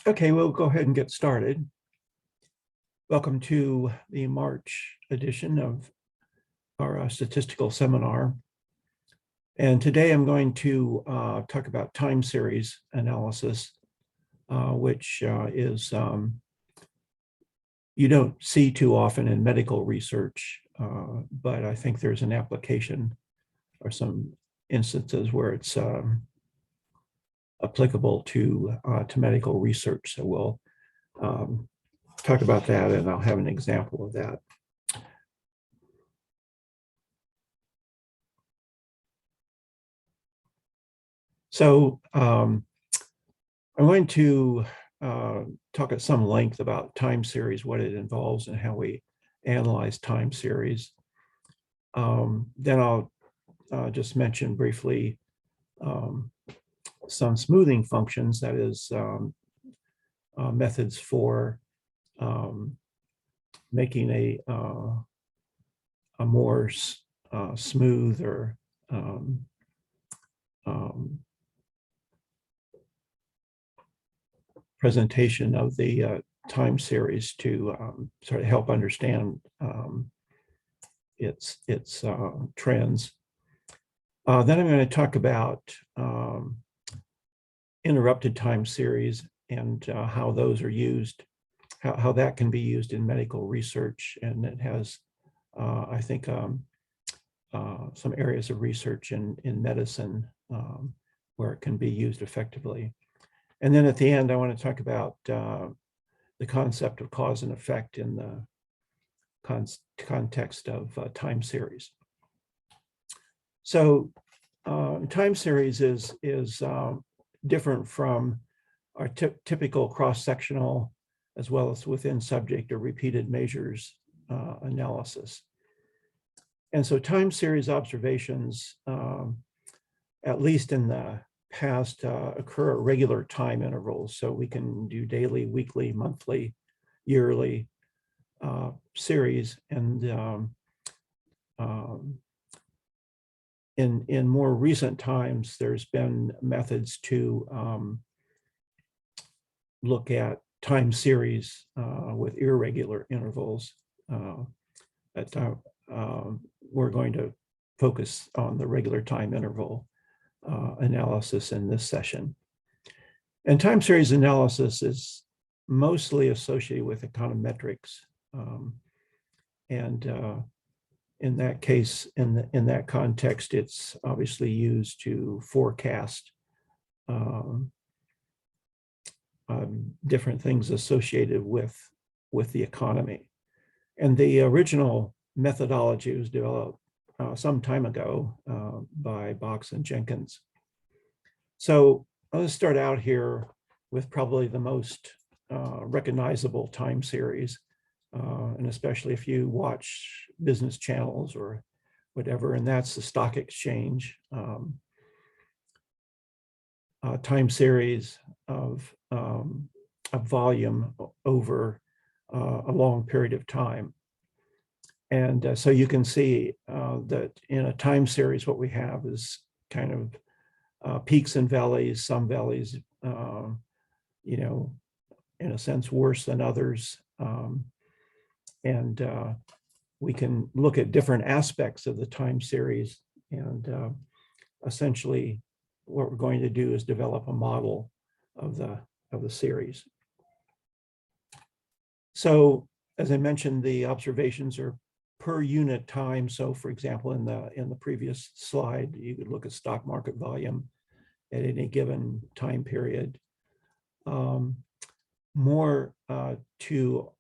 Okay, we'll go ahead and get started. Welcome to the March edition of our statistical seminar. And today I'm going to talk about time series analysis, which is you don't see too often in medical research, but I think there's an application or some instances where it's applicable to medical research. So we'll talk about that, and I'll have an example of that. So I'm going to talk at some length about time series, what it involves, and how we analyze time series. Then I'll just mention briefly some smoothing functions, that is, methods for making a more smooth or presentation of the time series to sort of help understand its trends. Then I'm going to talk about interrupted time series and how those are used, how that can be used in medical research. And it has, I think, some areas of research in medicine where it can be used effectively. And then at the end, I want to talk about the concept of cause and effect in the context of time series. So time series is different from our typical cross-sectional as well as within subject or repeated measures analysis. And so time series observations, at least in the past, occur at regular time intervals. So we can do daily, weekly, monthly, yearly series. And in more recent times, there's been methods to look at time series with irregular intervals. We're going to focus on the regular time interval analysis in this session. And time series analysis is mostly associated with econometrics. In that case, in that context, it's obviously used to forecast different things associated with the economy. And the original methodology was developed some time ago by Box and Jenkins. So I'll just start out here with probably the most recognizable time series, and especially if you watch business channels or whatever, and that's the stock exchange time series of volume over a long period of time. And so you can see that in a time series, what we have is kind of peaks and valleys, some valleys, you know, in a sense, worse than others. And we can look at different aspects of the time series. And essentially, what we're going to do is develop a model of the series. So, as I mentioned, the observations are per unit time. So, for example, in the previous slide, you could look at stock market volume at any given time period. More to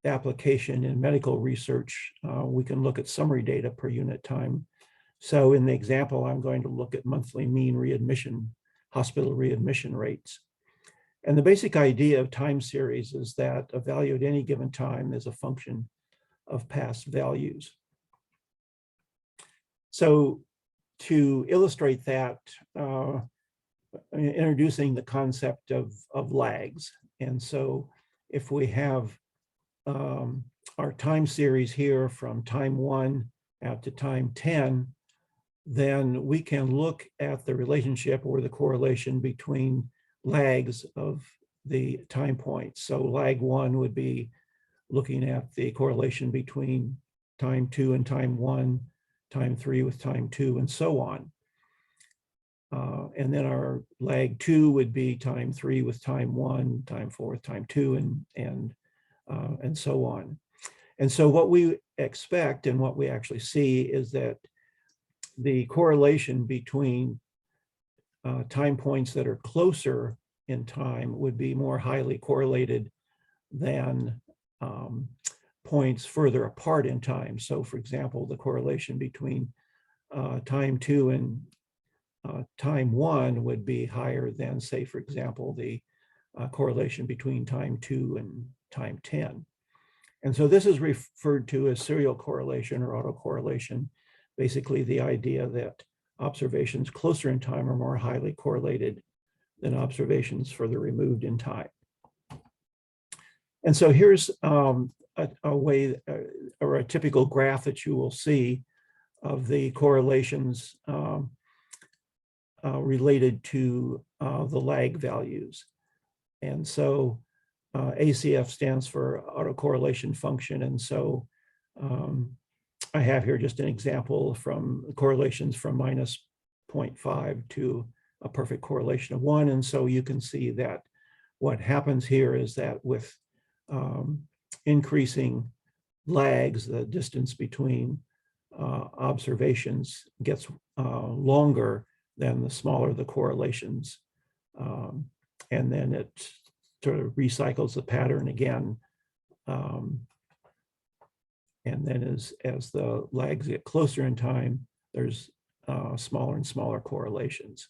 application in medical research, we can look at summary data per unit time. So in the example, I'm going to look at monthly mean readmission, hospital readmission rates. And the basic idea of time series is that a value at any given time is a function of past values. So to illustrate that, introducing the concept of lags. And so if we have our time series here from time 1 out to time 10, then we can look at the relationship or the correlation between lags of the time points. So lag 1 would be looking at the correlation between time 2 and time 1, time 3 with time 2, and so on. And then our lag 2 would be time 3 with time 1, time 4 with time 2, and so on. And so what we expect and what we actually see is that the correlation between time points that are closer in time would be more highly correlated than points further apart in time. So for example, the correlation between time 2 and time 1 would be higher than, say, for example, the correlation between time 2 and time 10. And so this is referred to as serial correlation or autocorrelation, basically the idea that observations closer in time are more highly correlated than observations further removed in time. And so here's a way or a typical graph that you will see of the correlations related to the lag values. And so ACF stands for autocorrelation function. And so I have here just an example from correlations from -0.5 to a perfect correlation of 1. And so you can see that what happens here is that with increasing lags, the distance between observations gets longer than the smaller the correlations. And then it sort of recycles the pattern again. And then as the lags get closer in time, there's smaller and smaller correlations.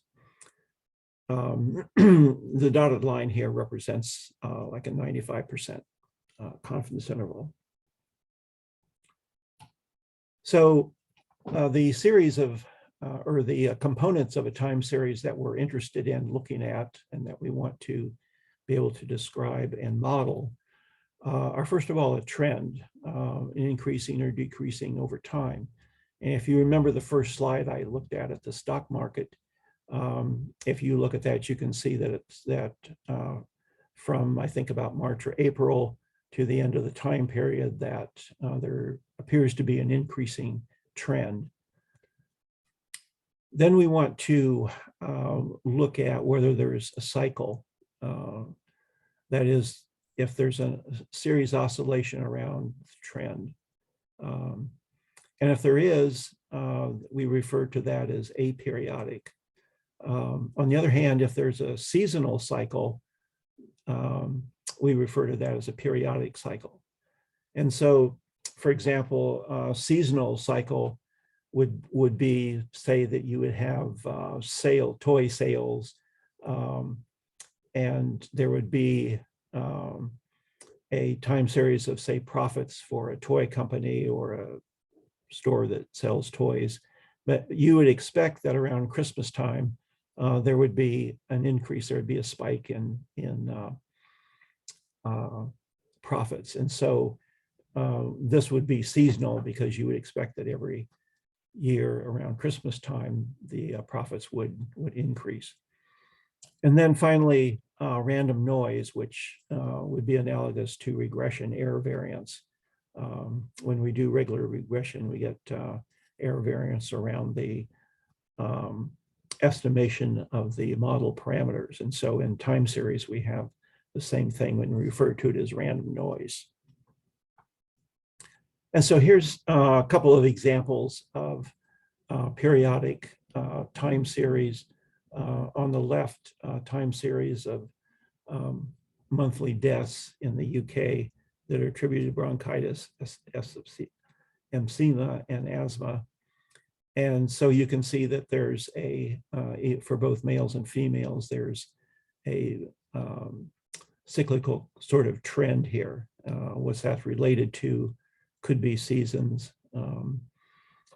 The dotted line here represents like a 95% confidence interval. So the series of, or the components of a time series that we're interested in looking at and that we want to be able to describe and model are first of all a trend, increasing or decreasing over time. And if you remember the first slide I looked at the stock market, if you look at that, you can see that it's that from I think about March or April to the end of the time period that there appears to be an increasing trend. Then we want to look at whether there's a cycle. That is, if there's a series oscillation around the trend. And if there is, we refer to that as aperiodic. On the other hand, if there's a seasonal cycle, we refer to that as a periodic cycle. And so, for example, seasonal cycle would be, say that you would have toy sales, and there would be a time series of, say, profits for a toy company or a store that sells toys. But you would expect that around Christmas time, there would be an increase, there would be a spike in profits. And so this would be seasonal because you would expect that every year around Christmas time, the profits would increase. And then finally, random noise, which would be analogous to regression error variance. When we do regular regression, we get error variance around the estimation of the model parameters. And so in time series, we have the same thing when we refer to it as random noise. And so here's a couple of examples of periodic time series. On the left, time series of monthly deaths in the UK that are attributed to bronchitis, emphysema, and asthma. And so you can see that there's for both males and females, there's a cyclical sort of trend here. What's that related to could be seasons. And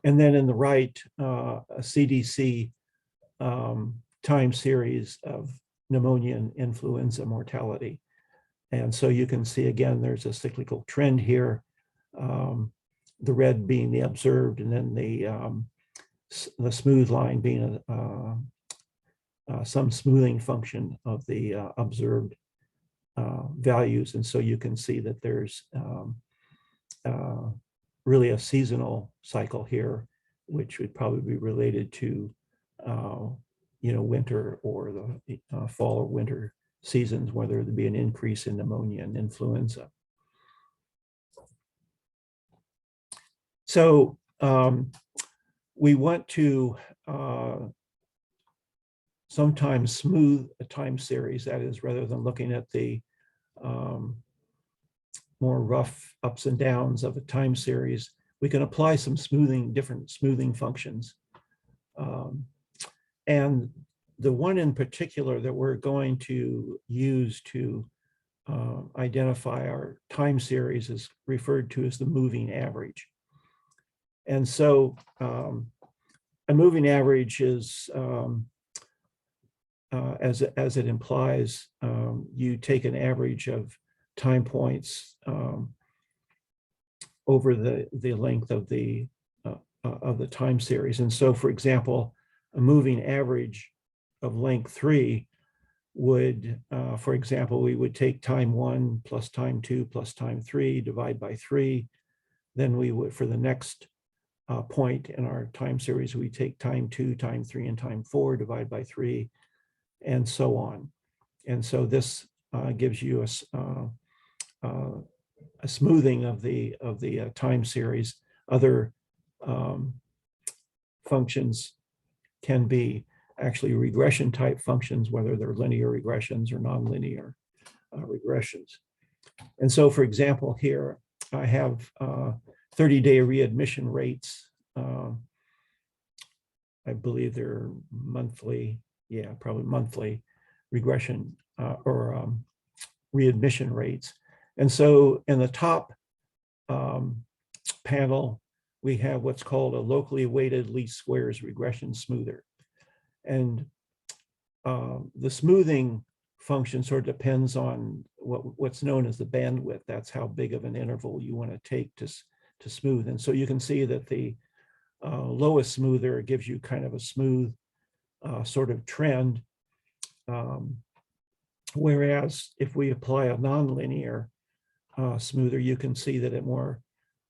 then in the right, a CDC time series of pneumonia and influenza mortality. And so you can see, again, there's a cyclical trend here, the red being the observed, and then the smooth line being some smoothing function of the observed values. And so you can see that there's really a seasonal cycle here, which would probably be related to winter or the fall or winter seasons, whether there be an increase in pneumonia and influenza. So we want to sometimes smooth a time series, that is, rather than looking at the more rough ups and downs of a time series, we can apply some different smoothing functions. And the one in particular that we're going to use to identify our time series is referred to as the moving average. And so a moving average is, as it implies, you take an average of time points over the length of the time series. And so, for example, a moving average of length 3 would, for example, we would take time 1 plus time 2 plus time 3, divide by 3. Then we would, for the next point in our time series, we take time 2, time 3, and time 4, divide by 3, and so on. And so this gives you a smoothing of the time series. Other functions can be actually regression type functions, whether they're linear regressions or nonlinear regressions. And so, for example, here I have 30-day readmission rates. I believe they're monthly, probably monthly regression or readmission rates. And so in the top panel, we have what's called a locally weighted least squares regression smoother. And the smoothing function sort of depends on what's known as the bandwidth. That's how big of an interval you want to take to smooth. And so you can see that the lowest smoother gives you kind of a smooth sort of trend. Whereas if we apply a nonlinear smoother, you can see that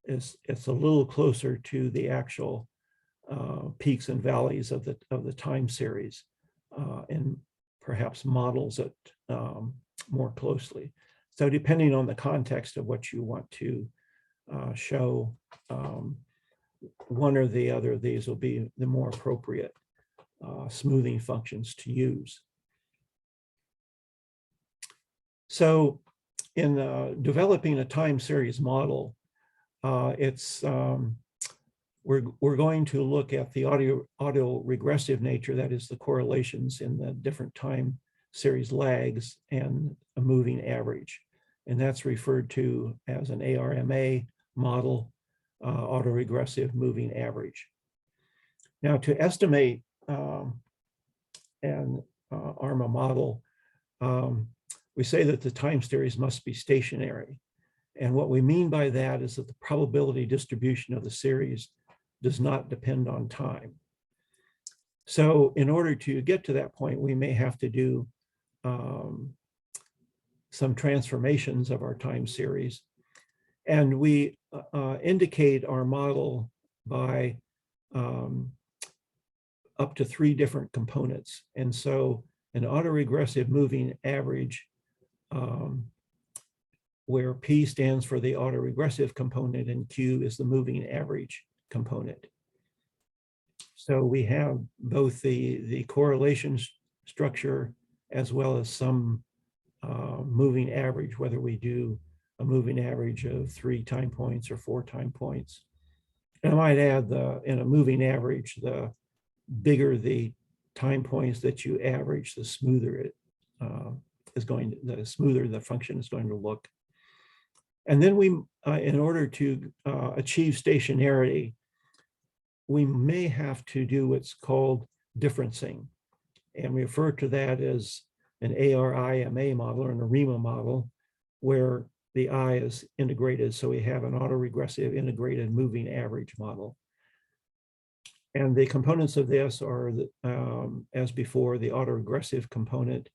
it's a little closer to the actual peaks and valleys of the time series, and perhaps models it more closely. So depending on the context of what you want to show, one or the other of these will be the more appropriate smoothing functions to use. So in developing a time series model, we're going to look at the auto-regressive nature, that is the correlations in the different time series lags and a moving average. And that's referred to as an ARMA model, autoregressive moving average. Now, to estimate an ARMA model, we say that the time series must be stationary. And what we mean by that is that the probability distribution of the series does not depend on time. So in order to get to that point, we may have to do some transformations of our time series. And we indicate our model by up to 3 different components. And so an autoregressive moving average, where P stands for the autoregressive component and Q is the moving average component. So we have both the correlation structure as well as some moving average, whether we do a moving average of 3 time points or 4 time points. And I might add, in a moving average, the bigger the time points that you average, the smoother it the smoother the function is going to look. And then we, in order to achieve stationarity, we may have to do what's called differencing. And we refer to that as an ARIMA model or an ARIMA model, where the I is integrated. So we have an autoregressive integrated moving average model. And the components of this are, as before, the autoregressive component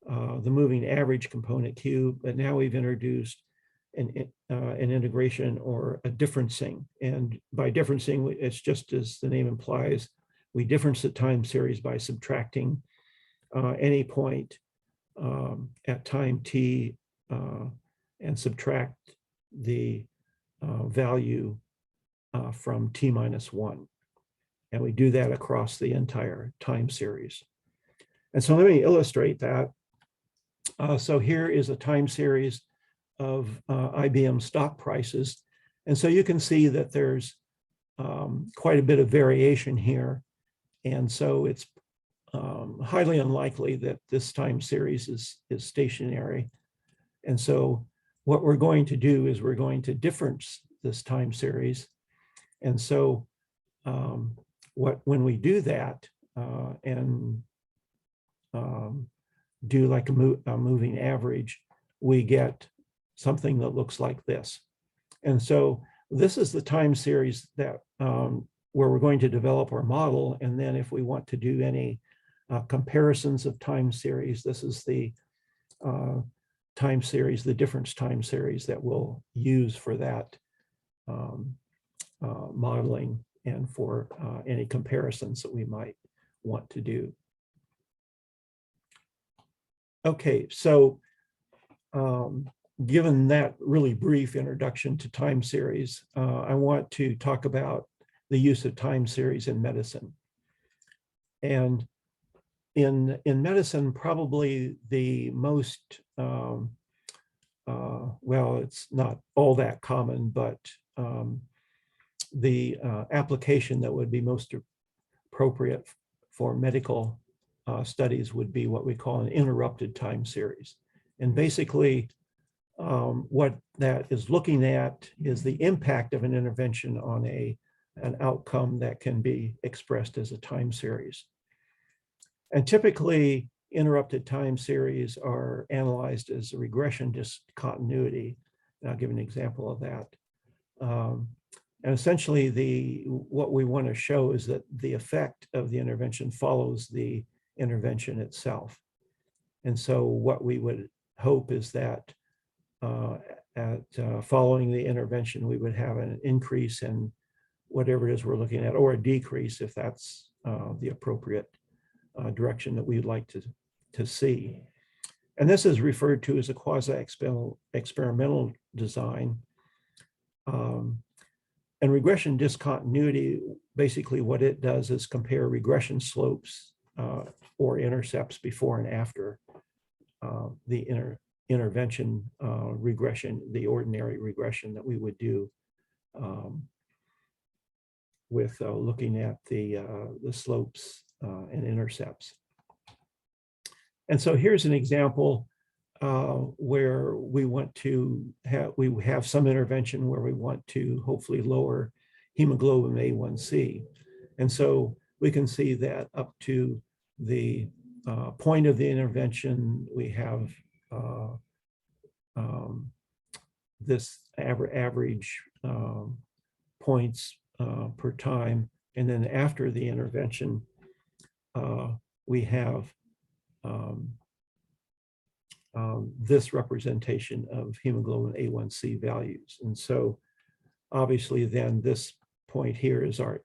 the moving average component Q, but now we've introduced an integration or a differencing. And by differencing, it's just as the name implies, we difference the time series by subtracting any point at time t and subtract the value from t minus 1. And we do that across the entire time series. And so let me illustrate that. So here is a time series of IBM stock prices. And so you can see that there's quite a bit of variation here. And so it's highly unlikely that this time series is stationary. And so what we're going to do is we're going to difference this time series. And so when we do that and do like a moving average, we get something that looks like this. And so this is the time series that where we're going to develop our model. And then if we want to do any comparisons of time series, this is the time series, the difference time series that we'll use for that modeling and for any comparisons that we might want to do. Okay, so given that really brief introduction to time series, I want to talk about the use of time series in medicine. And in medicine, probably the most, well, it's not all that common, but the application that would be most appropriate for medical studies would be what we call an interrupted time series. And basically, what that is looking at is the impact of an intervention on an outcome that can be expressed as a time series. And typically, interrupted time series are analyzed as a regression discontinuity. And I'll give an example of that. And essentially, what we want to show is that the effect of the intervention follows the intervention itself. And so what we would hope is that following the intervention, we would have an increase in whatever it is we're looking at, or a decrease if that's the appropriate direction that we'd like to see. And this is referred to as a quasi-experimental design. And regression discontinuity, basically what it does is compare regression slopes or intercepts before and after the intervention regression, the ordinary regression that we would do with looking at the slopes and intercepts. And so here's an example where we want to have some intervention where we want to hopefully lower hemoglobin A1C. And so we can see that up to the point of the intervention, we have this average points per time. And then after the intervention, we have this representation of hemoglobin A1C values. And so obviously then this point here is our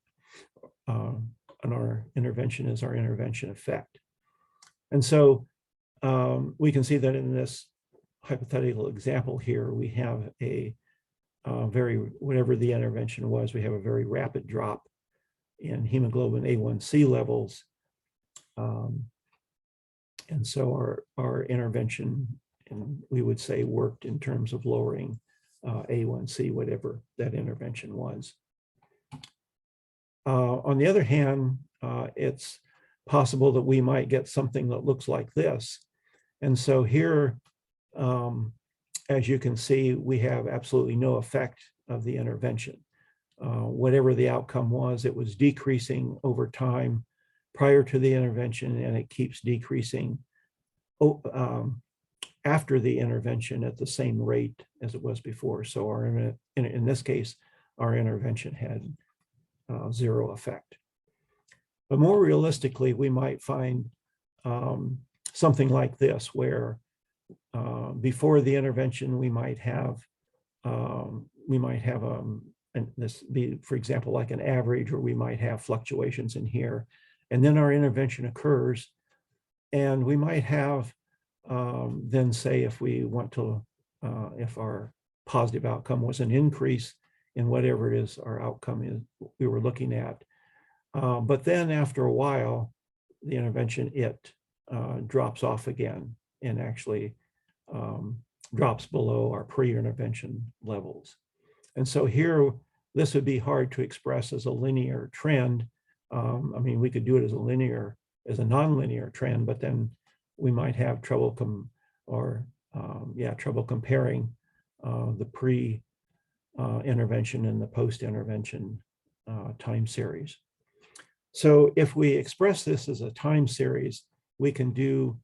intervention is our intervention effect. And so we can see that in this hypothetical example here, we have a whatever the intervention was, we have a very rapid drop in hemoglobin A1C levels. And so our intervention, and we would say, worked in terms of lowering A1C, whatever that intervention was. On the other hand, it's possible that we might get something that looks like this. And so here, as you can see, we have absolutely no effect of the intervention. Whatever the outcome was, it was decreasing over time prior to the intervention, and it keeps decreasing after the intervention at the same rate as it was before. So in this case, our intervention had zero effect. But more realistically, we might find something like this, where before the intervention, we might have and this be, for example, like an average, or we might have fluctuations in here. And then our intervention occurs, and we might have then say, if we want to, if our positive outcome was an increase in whatever it is our outcome is we were looking at. But then after a while, the intervention, it drops off again and actually drops below our pre-intervention levels. And so here, this would be hard to express as a linear trend. I mean, we could do it as a nonlinear trend, but then we might have trouble trouble comparing the pre-intervention and the post-intervention time series. So if we express this as a time series, we can do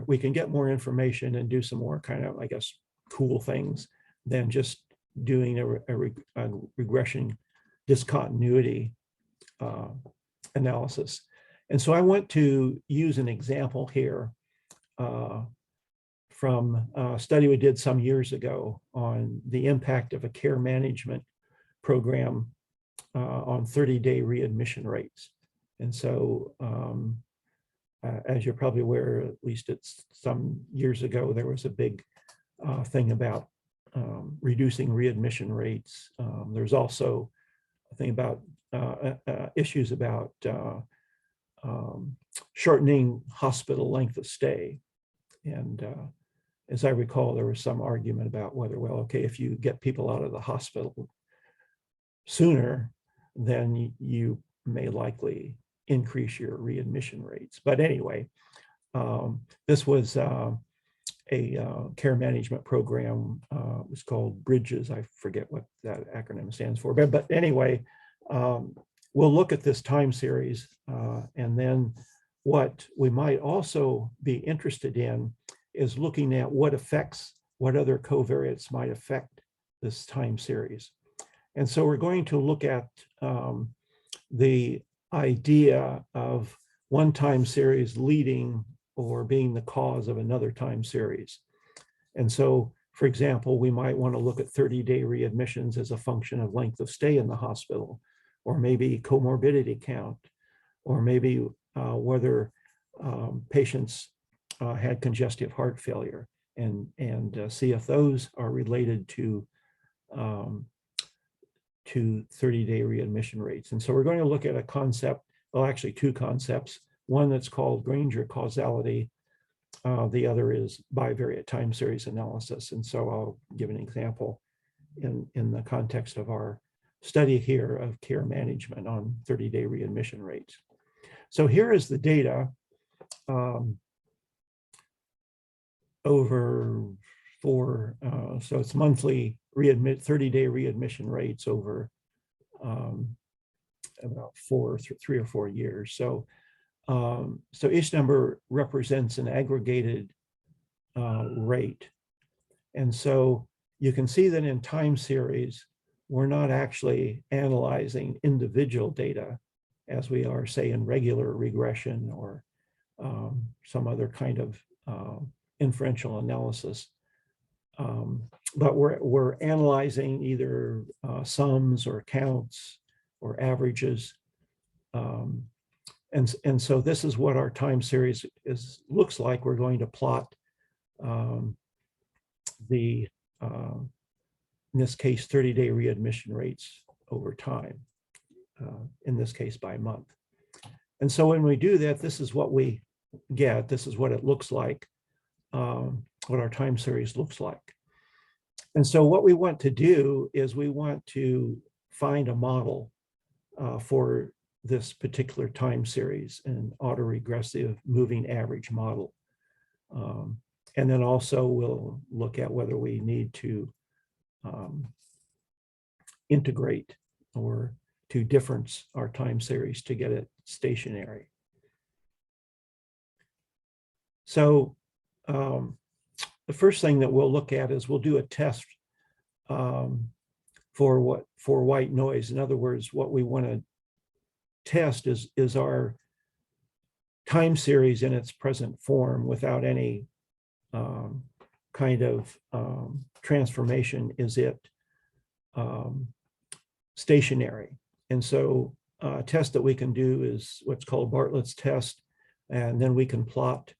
we can get more information and do some more kind of, I guess, cool things than just doing a regression discontinuity analysis. And so I want to use an example here from a study we did some years ago on the impact of a care management program on 30-day readmission rates. And so as you're probably aware, at least it's some years ago, there was a big thing about reducing readmission rates. There's also a thing about issues about shortening hospital length of stay. And as I recall, there was some argument about whether, well, okay, if you get people out of the hospital sooner, then you may likely increase your readmission rates. But anyway, this was a care management program. It was called Bridges. I forget what that acronym stands for. But anyway, we'll look at this time series, and then what we might also be interested in is looking at what other covariates might affect this time series. And so we're going to look at the idea of one time series leading or being the cause of another time series. And so, for example, we might want to look at 30-day readmissions as a function of length of stay in the hospital, or maybe comorbidity count, or maybe whether patients had congestive heart failure, and see if those are related to 30-day readmission rates. And so we're going to look at a concept, well, actually two concepts, one that's called Granger causality, the other is bivariate time series analysis. And so I'll give an example in the context of our study here of care management on 30-day readmission rates. So here is the data so it's monthly 30-day readmission rates over about 3 or 4 years. So each number represents an aggregated rate. And so you can see that in time series, we're not actually analyzing individual data as we are, say, in regular regression or some other kind of inferential analysis. But we're analyzing either sums or counts or averages. And so this is what our time series looks like. We're going to plot in this case, 30-day readmission rates over time, in this case by month. And so when we do that, this is what we get. This is what it looks like, what our time series looks like. And so what we want to do is we want to find a model for this particular time series, an autoregressive moving average model. And then also we'll look at whether we need to integrate or to difference our time series to get it stationary. So the first thing that we'll look at is we'll do a test for white noise. In other words, what we want to test is our time series in its present form without any kind of transformation. Is it stationary? And so a test that we can do is what's called Bartlett's test, and then we can plot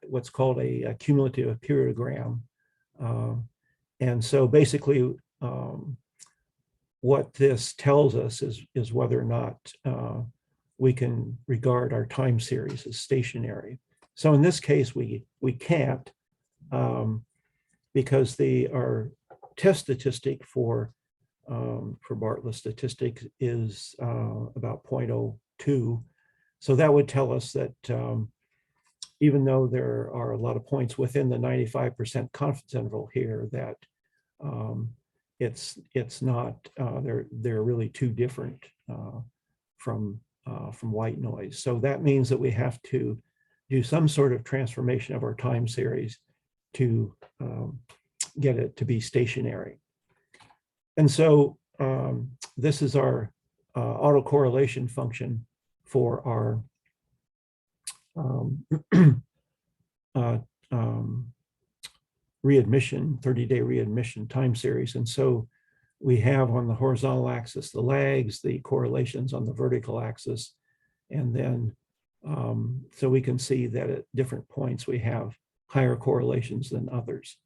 what's called a cumulative periodogram. And so basically what this tells us is whether or not we can regard our time series as stationary. So in this case, we can't, because our test statistic for Bartlett's statistic is about 0.02. So that would tell us that even though there are a lot of points within the 95% confidence interval here, that it's not, they're really too different from white noise. So that means that we have to do some sort of transformation of our time series to get it to be stationary. And so this is our autocorrelation function for our readmission, 30-day readmission time series. And so we have on the horizontal axis the lags, the correlations on the vertical axis, and then so we can see that at different points we have higher correlations than others.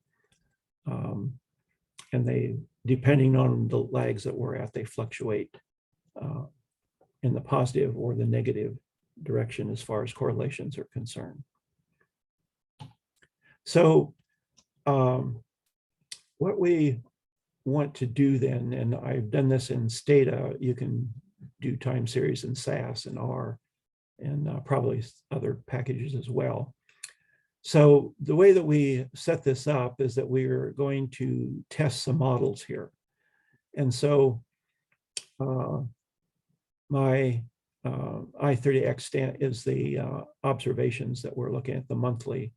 And they, depending on the lags that we're at, they fluctuate in the positive or the negative direction as far as correlations are concerned. So what we want to do then, and I've done this in Stata, you can do time series in SAS and R, and probably other packages as well. So the way that we set this up is that we're going to test some models here. And so my I30X is the observations that we're looking at, the monthly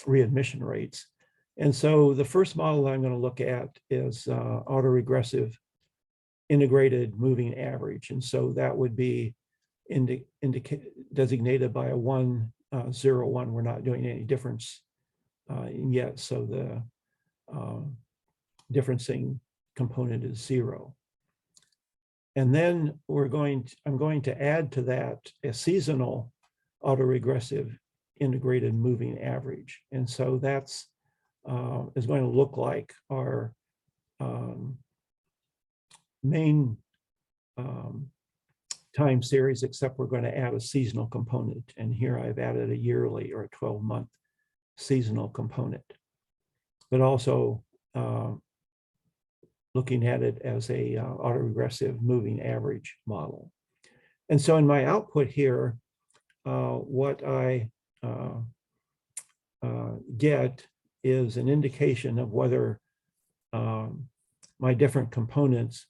readmission rates. And so the first model that I'm going to look at is autoregressive integrated moving average. And so that would be designated by a 1, 0, 1. We're not doing any difference yet. So the differencing component is 0. And then I'm going to add to that a seasonal autoregressive integrated moving average. And so that's is going to look like our main time series, except we're going to add a seasonal component. And here I've added a yearly or a 12-month seasonal component, but also looking at it as a autoregressive moving average model. And so in my output here, what I get is an indication of whether my different components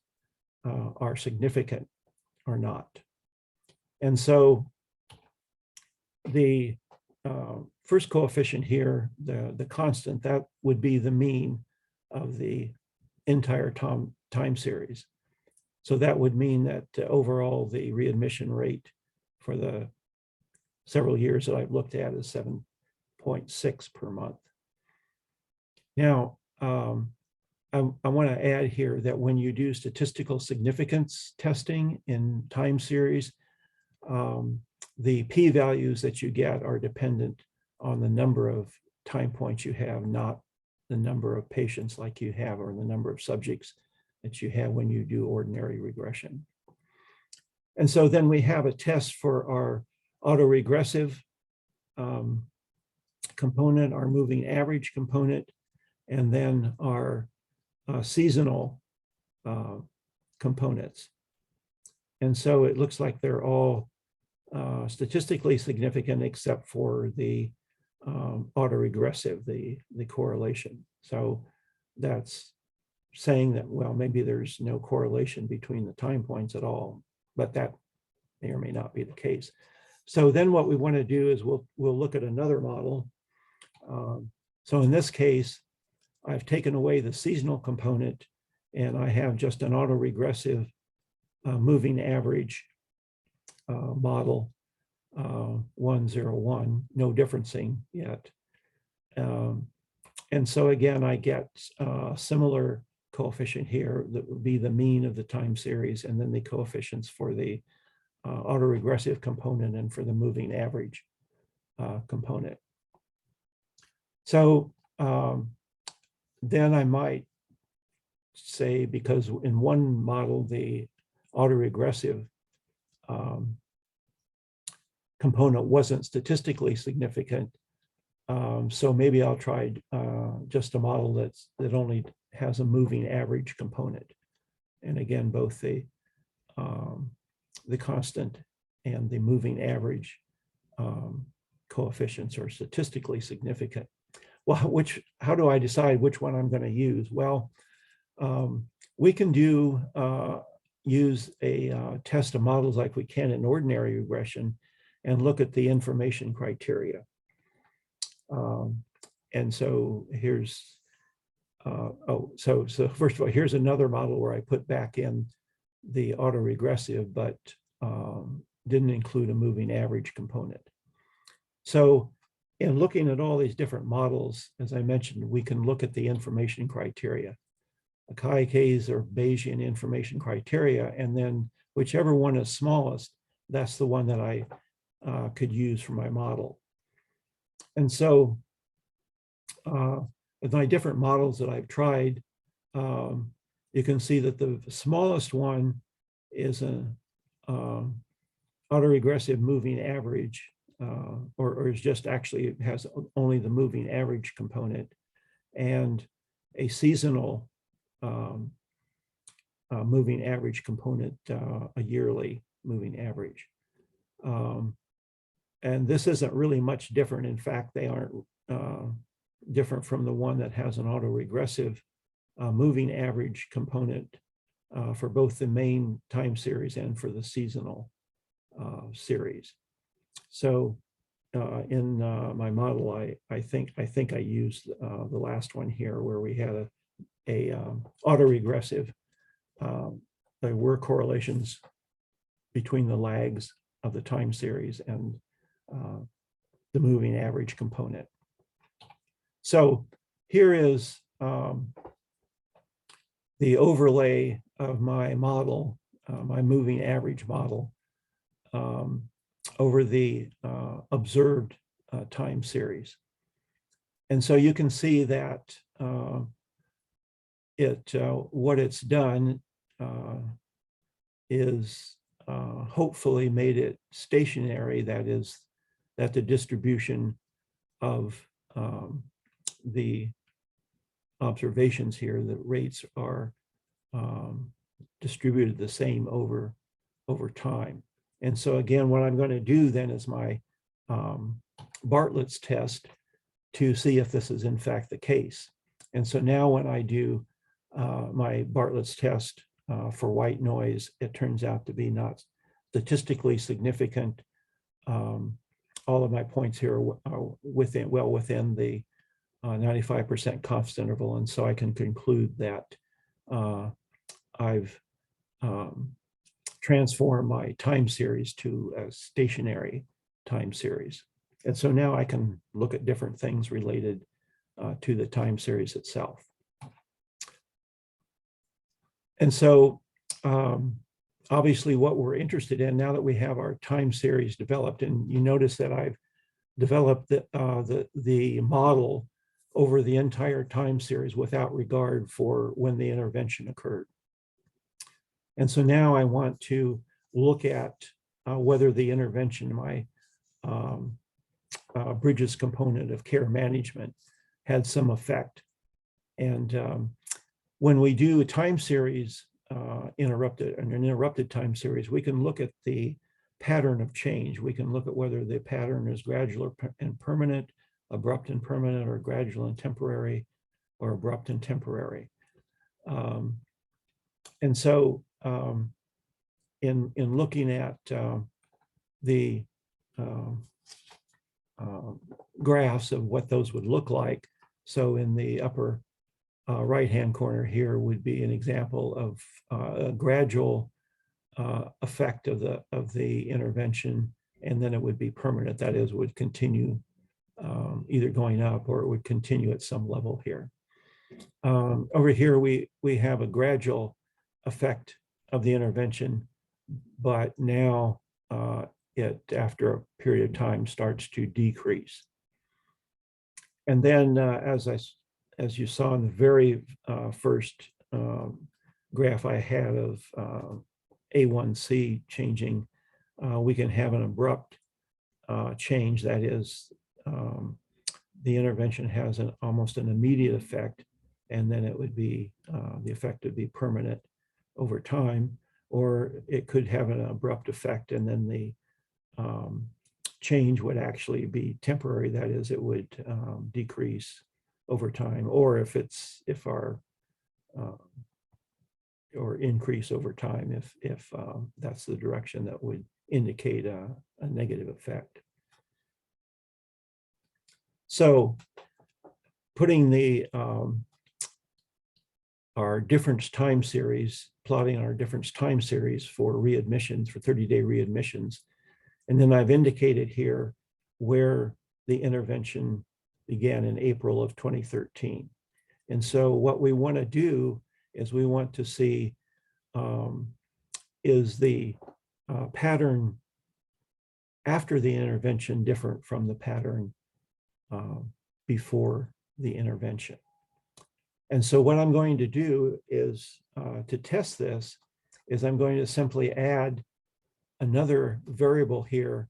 are significant or not. And so the first coefficient here, the constant, that would be the mean of the entire time series. So that would mean that overall the readmission rate for the several years that I've looked at is 7.6 per month. Now, I want to add here that when you do statistical significance testing in time series, the p-values that you get are dependent on the number of time points you have, not the number of patients like you have or the number of subjects that you have when you do ordinary regression. And so then we have a test for our autoregressive component, our moving average component, and then our seasonal components. And so it looks like they're all statistically significant except for the autoregressive, the correlation. So that's saying that, well, maybe there's no correlation between the time points at all, but that may or may not be the case. So then what we want to do is we'll look at another model. So in this case, I've taken away the seasonal component and I have just an autoregressive moving average model 101, no differencing yet. And so again, I get a similar coefficient here that would be the mean of the time series, and then the coefficients for the autoregressive component and for the moving average component. So then I might say, because in one model, the autoregressive component wasn't statistically significant, so maybe I'll try just a model that only has a moving average component. And again, both the constant and the moving average coefficients are statistically significant. Well, how do I decide which one I'm going to use? Well, we can use a test of models like we can in ordinary regression and look at the information criteria. And so here's, so first of all, here's another model where I put back in the autoregressive, but didn't include a moving average component. So in looking at all these different models, as I mentioned, we can look at the information criteria. The chi-Ks are Bayesian information criteria, and then whichever one is smallest, that's the one that I could use for my model. And so with my different models that I've tried, you can see that the smallest one is an autoregressive moving average, or is just actually, it has only the moving average component, and a seasonal moving average component, a yearly moving average. And this isn't really much different. In fact, they aren't different from the one that has an autoregressive moving average component for both the main time series and for the seasonal series. So in my model, I think I used the last one here where we had a autoregressive. There were correlations between the lags of the time series and the moving average component. So here is the overlay of my model, my moving average model, over the observed time series. And so you can see that what it's done is hopefully made it stationary, that is, that the distribution of the observations here, the rates are distributed the same over time. And so again, what I'm going to do then is my Bartlett's test to see if this is in fact the case. And so now when I do my Bartlett's test for white noise, it turns out to be not statistically significant. All of my points here are well within the 95% confidence interval, and so I can conclude that I've transformed my time series to a stationary time series. And so now I can look at different things related to the time series itself. And so obviously what we're interested in now that we have our time series developed, and you notice that I've developed the model over the entire time series without regard for when the intervention occurred. And so now I want to look at whether the intervention, my Bridges component of care management, had some effect. And when we do a time series an interrupted time series, we can look at the pattern of change. We can look at whether the pattern is gradual and permanent, abrupt and permanent, or gradual and temporary, or abrupt and temporary. And so in looking at the graphs of what those would look like, so in the upper right-hand corner here would be an example of a gradual effect of the intervention, and then it would be permanent. That is, would continue either going up or it would continue at some level here. Over here, we have a gradual effect of the intervention, but now it, after a period of time, starts to decrease. And then, as you saw in the very first graph I had of A1C changing, we can have an abrupt change. That is, the intervention has almost an immediate effect, and then it would be, the effect would be permanent over time, or it could have an abrupt effect and then the change would actually be temporary. That is, it would decrease over time, or or increase over time if that's the direction that would indicate a negative effect. So putting our difference time series, plotting our difference time series for readmissions, for 30-day readmissions. And then I've indicated here where the intervention began in April of 2013. And so what we want to do is we want to see, is the pattern after the intervention different from the pattern before the intervention. And so what I'm going to do is, to test this, is I'm going to simply add another variable here,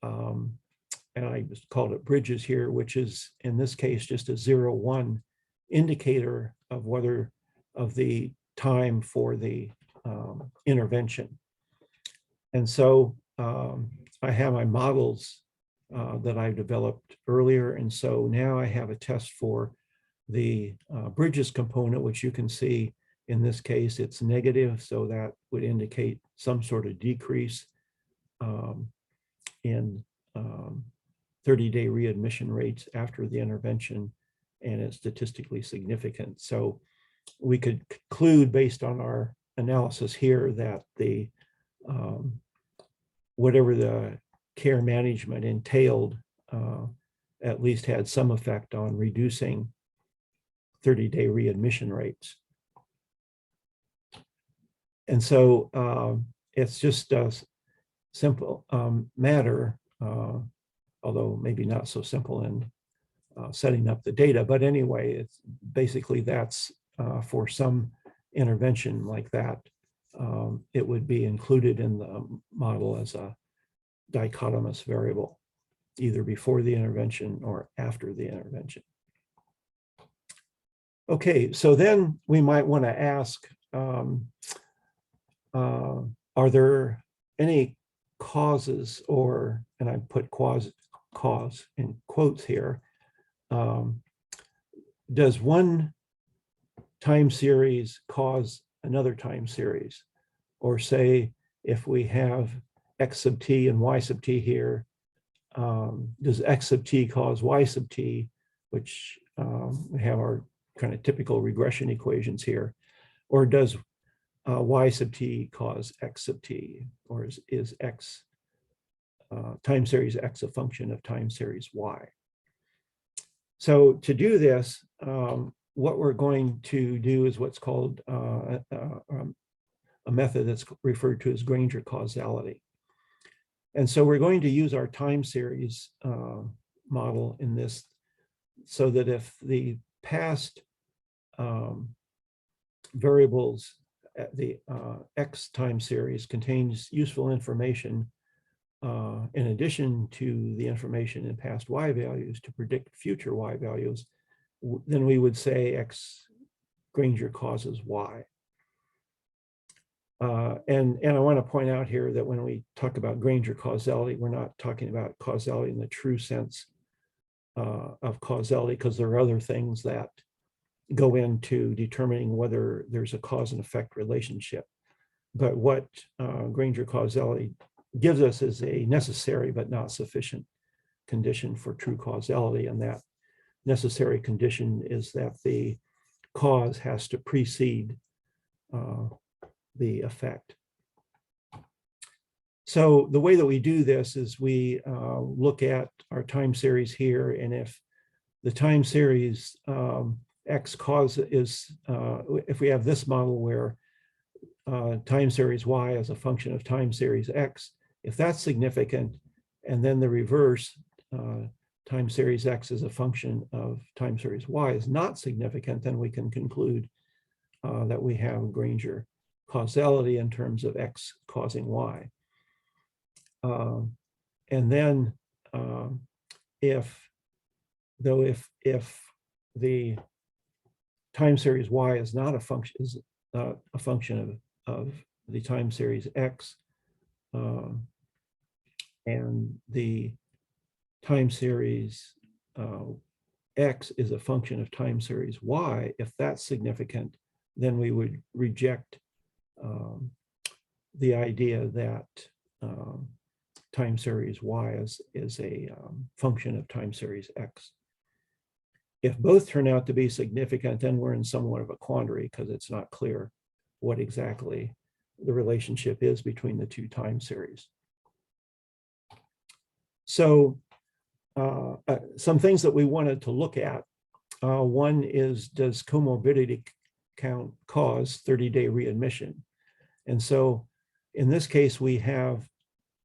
and I just called it bridges here, which is in this case just a 0-1 indicator of whether of the time for the intervention. And so I have my models that I developed earlier, and so now I have a test for the bridges component, which you can see in this case it's negative, so that would indicate some sort of decrease in 30-day readmission rates after the intervention, and it's statistically significant. So we could conclude based on our analysis here that the whatever the care management entailed at least had some effect on reducing 30-day readmission rates. And so it's just a simple matter, although maybe not so simple in setting up the data. But anyway, it's basically that's for some intervention like that, it would be included in the model as a dichotomous variable, either before the intervention or after the intervention. Okay, so then we might want to ask, are there any causes, or, and I put cause in quotes here, does one time series cause another time series? Or say, if we have X sub t and Y sub t here, does X sub t cause Y sub t, which we have our kind of typical regression equations here, or does Y sub t cause X sub t, or is X time series X a function of time series Y? So to do this, what we're going to do is what's called a method that's referred to as Granger causality. And so we're going to use our time series model in this, so that if the past variables, the X time series contains useful information in addition to the information in past Y values to predict future Y values, then we would say X Granger causes Y. And I want to point out here that when we talk about Granger causality, we're not talking about causality in the true sense of causality, because there are other things that go into determining whether there's a cause and effect relationship. But what Granger causality gives us is a necessary but not sufficient condition for true causality, and that necessary condition is that the cause has to precede the effect. So the way that we do this is we look at our time series here, and if the time series X cause is, if we have this model where time series Y as a function of time series X, if that's significant, and then the reverse, time series X is a function of time series Y is not significant, then we can conclude that we have Granger causality in terms of X causing Y. And then if the time series Y is not a function of the time series X, and the time series X is a function of time series Y, if that's significant, then we would reject the idea that time series Y is a function of time series X. If both turn out to be significant, then we're in somewhat of a quandary because it's not clear what exactly the relationship is between the two time series. So some things that we wanted to look at. One is, does comorbidity count cause 30-day readmission? And so in this case, we have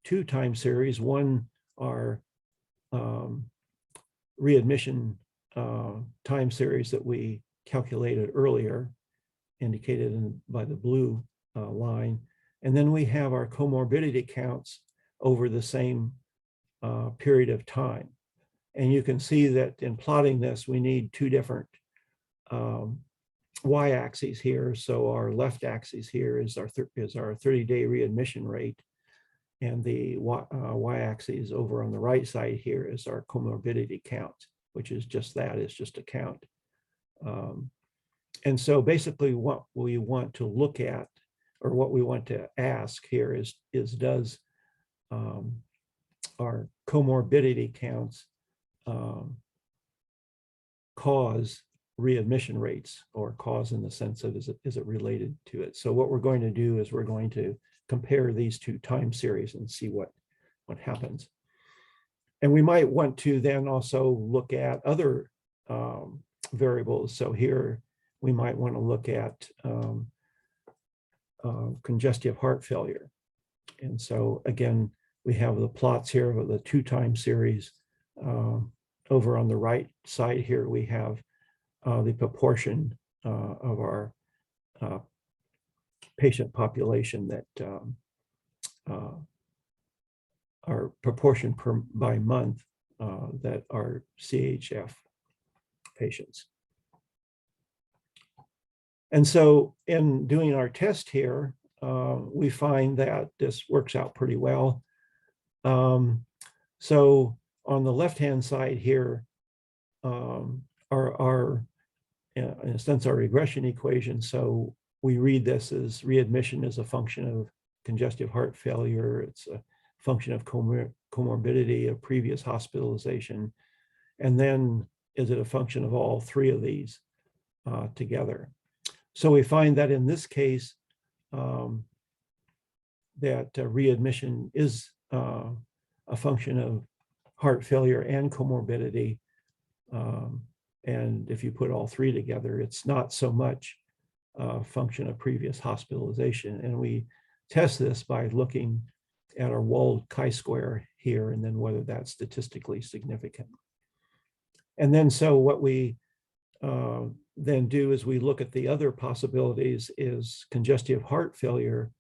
two time series. One are readmission time series that we calculated earlier, indicated by the blue line. And then we have our comorbidity counts over the same period of time. And you can see that in plotting this, we need two different y-axes here. So our left axis here is our 30-day readmission rate. And the y-axis over on the right side here is our comorbidity count, which is just that, it's just a count. And so basically what we want to look at, or what we want to ask here is does our comorbidity counts cause readmission rates, or cause in the sense of is it related to it? So what we're going to do is we're going to compare these two time series and see what happens. And we might want to then also look at other variables. So here we might want to look at congestive heart failure. And so again, we have the plots here of the two time series. Over on the right side here, we have the proportion of our patient population that our proportion by month that are CHF patients. And so in doing our test here, we find that this works out pretty well. So on the left-hand side here are in a sense, our regression equation. So we read this as readmission is a function of congestive heart failure. It's a function of comorbidity of previous hospitalization. And then is it a function of all three of these together? So we find that in this case, that readmission is a function of heart failure and comorbidity. And if you put all three together, it's not so much a function of previous hospitalization. And we test this by looking at our Wald chi-square here, and then whether that's statistically significant. And then so what we then do is we look at the other possibilities. Is congestive heart failure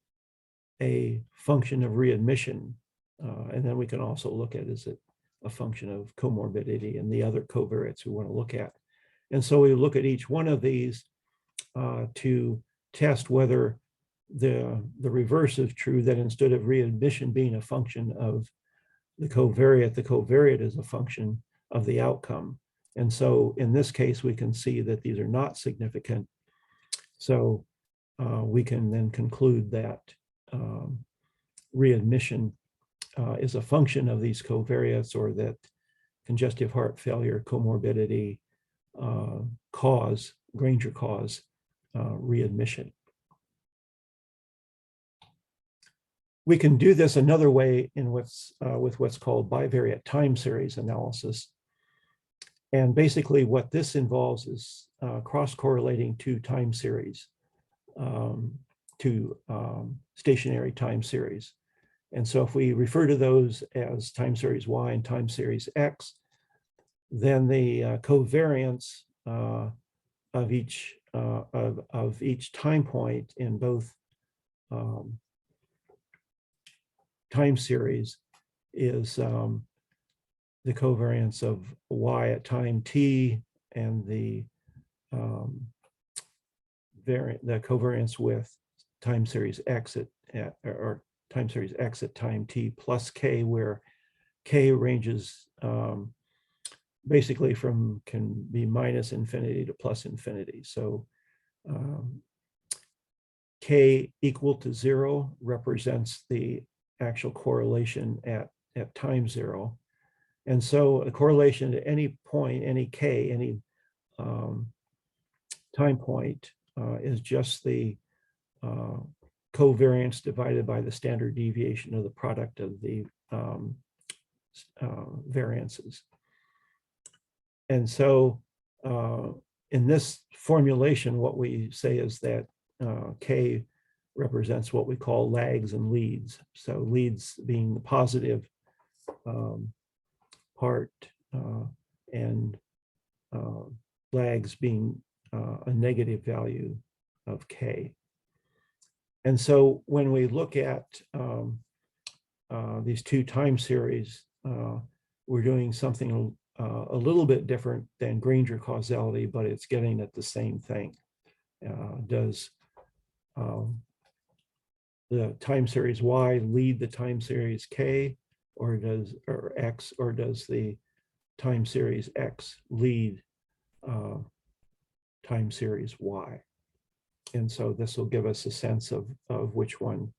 a function of readmission? And then we can also look at, is it a function of comorbidity and the other covariates we want to look at. And so we look at each one of these to test whether the reverse is true, that instead of readmission being a function of the covariate is a function of the outcome. And so in this case, we can see that these are not significant. So we can then conclude that readmission is a function of these covariates, or that congestive heart failure, comorbidity Granger cause readmission. We can do this another way in with what's called bivariate time series analysis. And basically what this involves is cross-correlating two time series, two stationary time series. And so if we refer to those as time series Y and time series X, then the covariance of each time point in both time series is the covariance of Y at time t and the covariance with time series X or time series X at time t plus K, where K ranges basically can be minus infinity to plus infinity. So K equal to 0 represents the actual correlation at time 0. And so a correlation at any point, any K, any time point is just the covariance divided by the standard deviation of the product of the variances. And so in this formulation, what we say is that K represents what we call lags and leads. So leads being the positive part and lags being a negative value of K. And so when we look at these two time series, we're doing something a little bit different than Granger causality, but it's getting at the same thing. Does the time series Y lead the time series K, or X, or does the time series X lead time series Y? And so this will give us a sense of which one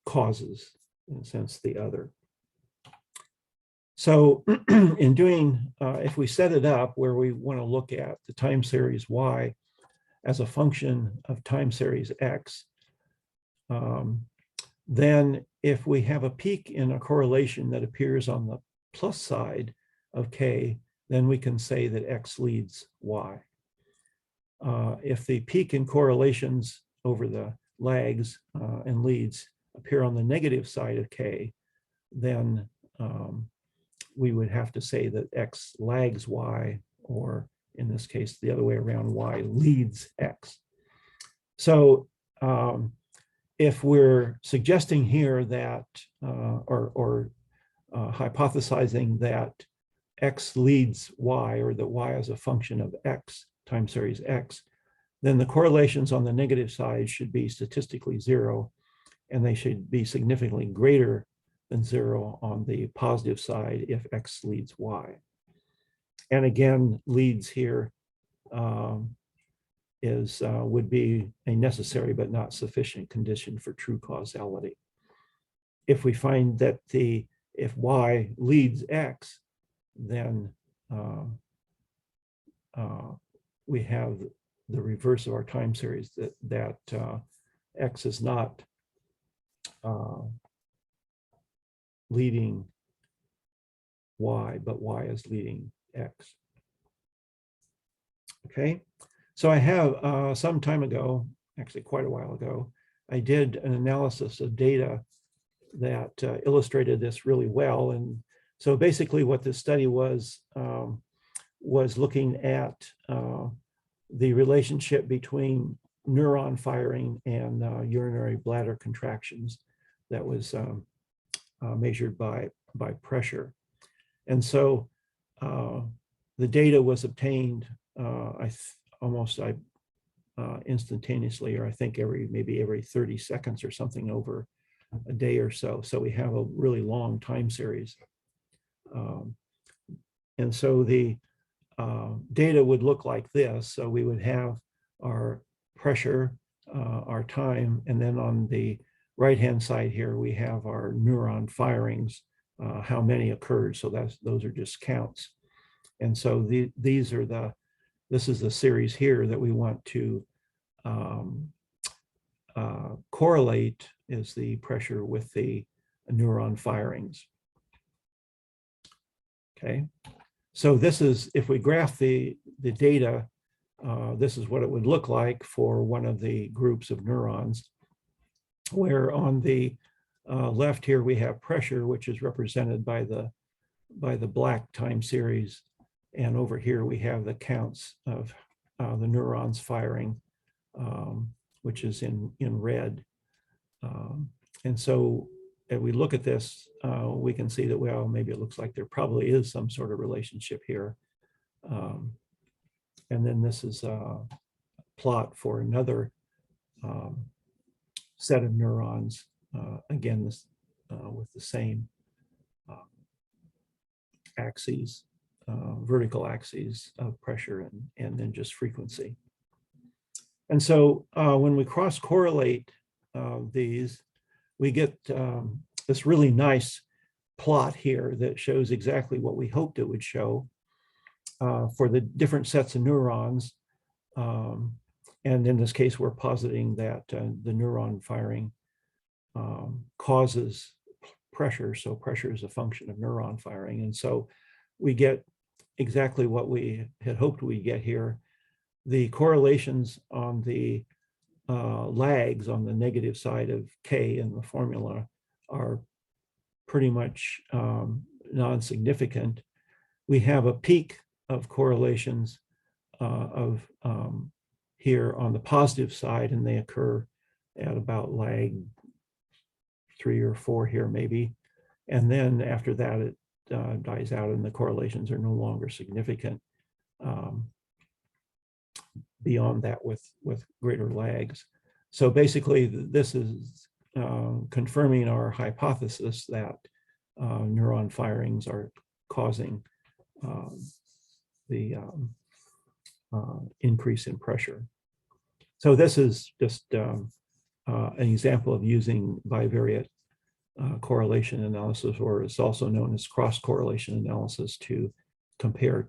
causes, in a sense, the other. So in doing, if we set it up where we want to look at the time series Y as a function of time series X, then if we have a peak in a correlation that appears on the plus side of K, then we can say that X leads Y. If the peak in correlations over the lags and leads appear on the negative side of K, then we would have to say that X lags Y, or in this case, the other way around, Y leads X. So if we're suggesting here that, or hypothesizing that X leads Y, or that Y is a function of X, time series X, then the correlations on the negative side should be statistically 0, and they should be significantly greater than 0 on the positive side if X leads Y. And again, leads here would be a necessary but not sufficient condition for true causality. If we find that if Y leads X, then we have the reverse of our time series, that X is not leading Y, but Y is leading X. Okay, so I have some time ago, actually quite a while ago, I did an analysis of data that illustrated this really well. And so basically what this study was looking at the relationship between neuron firing and urinary bladder contractions that was measured by pressure. And so the data was obtained almost instantaneously, or I think maybe every 30 seconds or something over a day or so. So we have a really long time series. And so the data would look like this. So we would have our pressure, our time, and then on the right-hand side here, we have our neuron firings, how many occurred. So those are just counts. And so this is the series here that we want to correlate is the pressure with the neuron firings. Okay, so this is, if we graph the data, this is what it would look like for one of the groups of neurons, where on the left here we have pressure, which is represented by the black time series, and over here we have the counts of the neurons firing, which is in red. And so if we look at this, we can see that, well, maybe it looks like there probably is some sort of relationship here. And then this is a plot for another set of neurons, again, this with the same axes, vertical axes of pressure and then just frequency. And so when we cross correlate these, we get this really nice plot here that shows exactly what we hoped it would show for the different sets of neurons. And in this case, we're positing that the neuron firing causes pressure. So pressure is a function of neuron firing. And so we get exactly what we had hoped we'd get here. The correlations on the lags on the negative side of K in the formula are pretty much non-significant. We have a peak of correlations of here on the positive side, and they occur at about lag 3 or 4 here maybe. And then after that, it dies out and the correlations are no longer significant beyond that with greater lags. So basically, this is confirming our hypothesis that neuron firings are causing the increase in pressure. So this is just an example of using bivariate correlation analysis, or it's also known as cross-correlation analysis, to compare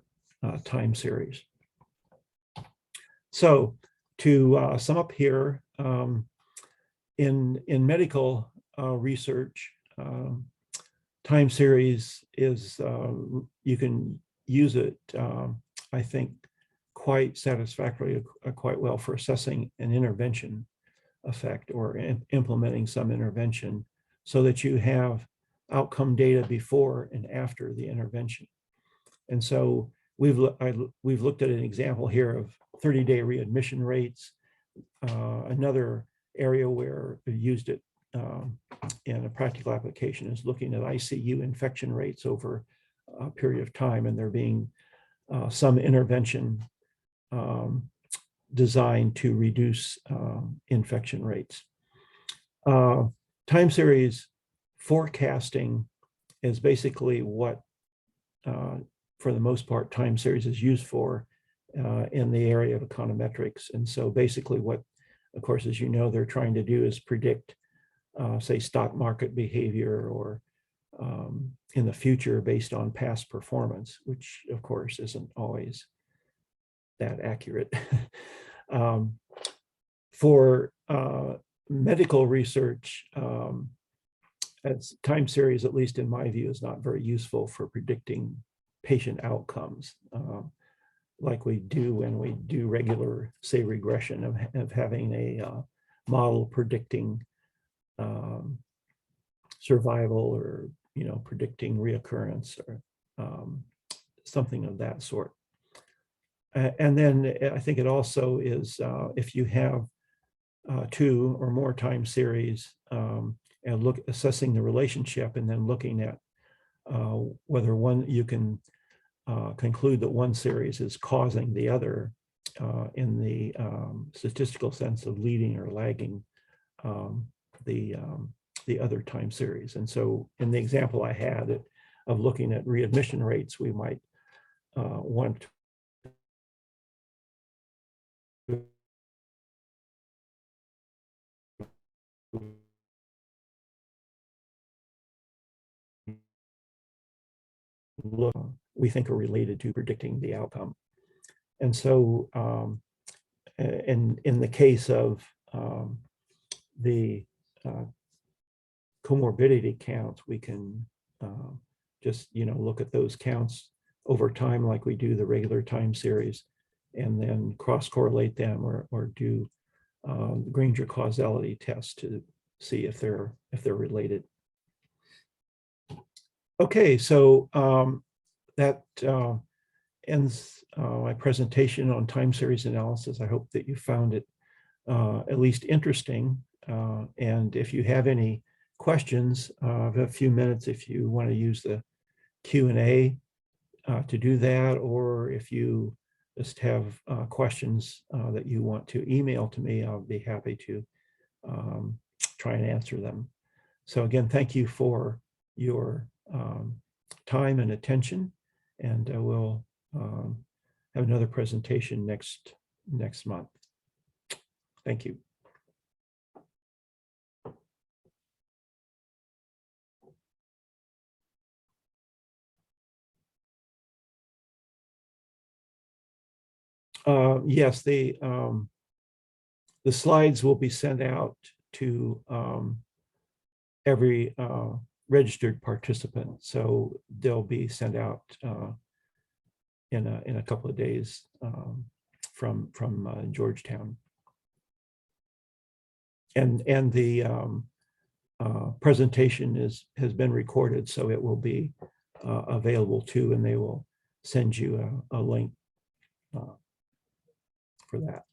time series. So to sum up here, in medical research, time series is, you can use it, I think, quite satisfactorily, quite well for assessing an intervention effect or implementing some intervention, so that you have outcome data before and after the intervention. And so we've looked at an example here of 30-day readmission rates. Another area where we used it in a practical application is looking at ICU infection rates over a period of time, and there being some intervention designed to reduce infection rates. Time series forecasting is basically what, for the most part, time series is used for in the area of econometrics. And so basically what, of course, as you know, they're trying to do is predict, say, stock market behavior, or in the future based on past performance, which of course isn't always that accurate. For medical research, as time series, at least in my view, is not very useful for predicting patient outcomes, like we do when we do regular, say, regression of having a model predicting survival, or predicting reoccurrence, or something of that sort. And then I think it also is, if you have 2 or more time series, and assessing the relationship, and then looking at whether you can conclude that one series is causing the other in the statistical sense of leading or lagging the other time series. And so in the example I had of looking at readmission rates, we might want to look, we think are related to predicting the outcome. And so in the case of the comorbidity counts, we can just, look at those counts over time like we do the regular time series, and then cross-correlate them or do the Granger causality test to see if they're related. Okay, so that ends my presentation on time series analysis. I hope that you found it at least interesting. And if you have any questions, I have a few minutes if you want to use the Q&A to do that, or if you just have questions that you want to email to me, I'll be happy to try and answer them. So again, thank you for your time and attention, and we'll have another presentation next month. Thank you. Yes, the slides will be sent out to every registered participant, so they'll be sent out in a couple of days from Georgetown, and the presentation has been recorded, so it will be available too, and they will send you a link for that.